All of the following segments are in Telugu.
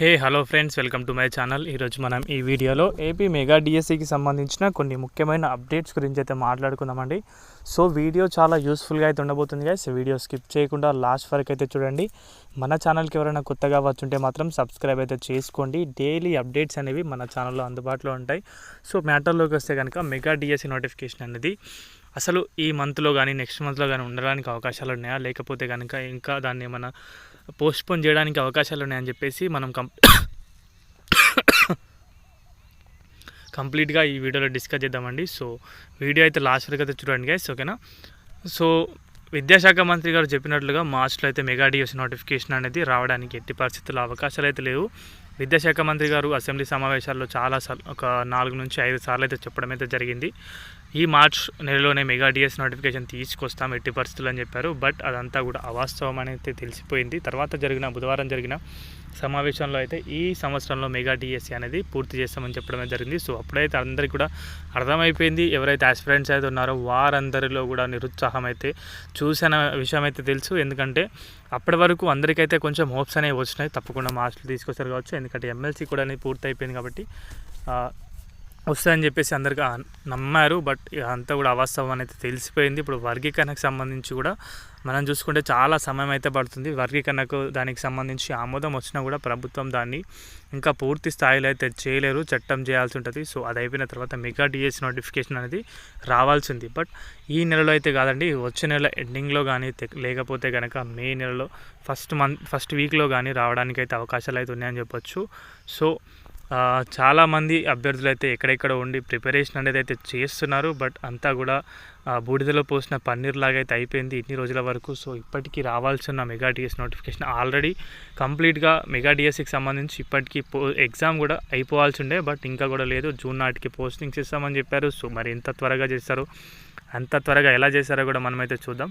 Hello friends, welcome to my channel. ఈరోజు మనం ఈ వీడియోలో ఏపీ మెగా డిఎస్సికి సంబంధించిన కొన్ని ముఖ్యమైన అప్డేట్స్ గురించి అయితే మాట్లాడుకుందామండి. సో వీడియో చాలా యూస్ఫుల్గా అయితే ఉండబోతుంది గైస్. వీడియో స్కిప్ చేయకుండా లాస్ట్ వరకు అయితే చూడండి. మన ఛానల్కి ఎవరైనా కొత్తగా వచ్చుంటే మాత్రం సబ్స్క్రైబ్ అయితే చేసుకోండి. డైలీ అప్డేట్స్ అనేవి మన ఛానల్లో అందుబాటులో ఉంటాయి. సో మ్యాటర్లోకి వస్తే కనుక మెగా డిఎస్సి నోటిఫికేషన్ అనేది అసలు ఈ మంత్లో కానీ నెక్స్ట్ మంత్లో కానీ ఉండడానికి అవకాశాలు ఉన్నాయా, లేకపోతే కనుక ఇంకా దాన్ని ఏమైనా పోస్ట్పోన్ చేయడానికి అవకాశాలు ఉన్నాయని చెప్పేసి మనం కంప్లీట్గా ఈ వీడియోలో డిస్కస్ చేద్దామండి. సో వీడియో అయితే లాస్ట్ వరకు అయితే చూడండి గైస్, ఓకేనా. సో విద్యాశాఖ మంత్రి గారు చెప్పినట్లుగా మార్చ్లో అయితే మెగా డిఎస్సి నోటిఫికేషన్ అనేది రావడానికి ఎట్టి పరిస్థితుల్లో అవకాశాలు అయితే లేవు. విద్యాశాఖ మంత్రి గారు అసెంబ్లీ సమావేశాల్లో ఒక 4 నుంచి 5 సార్లు అయితే చెప్పడం అయితే జరిగింది. ఈ మార్చ్ నెలలోనే మెగా డిఎస్సి నోటిఫికేషన్ తీసుకొస్తాం ఎట్టి పరిస్థితులు అని చెప్పారు. బట్ అదంతా కూడా అవాస్తవం అనేది తెలిసిపోయింది. తర్వాత బుధవారం జరిగిన సమావేశంలో అయితే ఈ సంవత్సరంలో మెగా డిఎస్సి అనేది పూర్తి చేస్తామని చెప్పడమే జరిగింది. సో అప్పుడైతే అందరికీ కూడా అర్థమైపోయింది. ఎవరైతే ఆస్పిరెంట్స్ అయితే ఉన్నారో వారందరిలో కూడా నిరుత్సాహం అయితే చూసిన విషయం అయితే తెలుసు. ఎందుకంటే అప్పటి వరకు అందరికైతే కొంచెం హోప్స్ అనేవి వచ్చినాయి, తప్పకుండా మార్క్స్లు తీసుకొస్తారు కావచ్చు. ఎందుకంటే ఎమ్మెల్సీ కూడా అనేది పూర్తి అయిపోయింది కాబట్టి వస్తుందని చెప్పేసి అందరికీ నమ్మారు. బట్ అంతా కూడా అవాస్తవం అనేది తెలిసిపోయింది. ఇప్పుడు వర్గీకరణకు సంబంధించి కూడా మనం చూసుకుంటే చాలా సమయం అయితే పడుతుంది. వర్గీకరణకు దానికి సంబంధించి ఆమోదం వచ్చినా కూడా ప్రభుత్వం దాన్ని ఇంకా పూర్తి స్థాయిలో అయితే చేయలేరు, చట్టం చేయాల్సి ఉంటుంది. సో అది అయిపోయిన తర్వాత మెగా డిఎస్సి నోటిఫికేషన్ అనేది రావాల్సింది. బట్ ఈ నెలలో అయితే కాదండి, వచ్చే నెల ఎండింగ్లో కానీ లేకపోతే కనుక మే నెలలో ఫస్ట్ వీక్లో కానీ రావడానికి అయితే అవకాశాలు అయితే ఉన్నాయని చెప్పొచ్చు. సో చాలామంది అభ్యర్థులు అయితే ఎక్కడెక్కడ ఉండి ప్రిపరేషన్ అనేది అయితే చేస్తున్నారు. బట్ అంతా కూడా బూడిదలో పోసిన పన్నీర్ లాగా అయితే అయిపోయింది ఇన్ని రోజుల వరకు. సో ఇప్పటికీ రావాల్సిన మెగా డిఎస్సి నోటిఫికేషన్ ఆల్రెడీ కంప్లీట్గా మెగా డిఎస్సికి సంబంధించి ఇప్పటికీ ఎగ్జామ్ కూడా అయిపోవాల్సి ఉండే, బట్ ఇంకా కూడా లేదు. జూన్ నాటికి పోస్టింగ్స్ ఇస్తామని చెప్పారు. సో మరి ఎంత త్వరగా చేస్తారో, అంత త్వరగా ఎలా చేస్తారో కూడా మనమైతే చూద్దాం.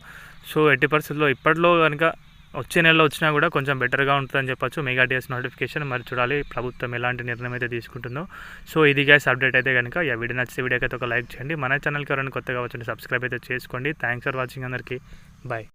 సో ఎట్టి పరిస్థితుల్లో ఇప్పట్లో కనుక వచ్చే నెలలో వచ్చినా కూడా కొంచెం బెటర్గా ఉంటుందని చెప్పొచ్చు మెగా డిఎస్సి నోటిఫికేషన్. మరి చూడాలి ప్రభుత్వం ఎలాంటి నిర్ణయం అయితే తీసుకుంటుందో. సో ఇది గైస్ అప్డేట్ అయితే కనుక వీడియో నచ్చితే వీడియోకి అయితే ఒక లైక్ చేయండి. మన ఛానల్కి ఎవరైనా కొత్తగా వచ్చి సబ్స్క్రైబ్ అయితే చేసుకోండి. థ్యాంక్స్ ఫర్ వాచింగ్ అందరికీ. బాయ్.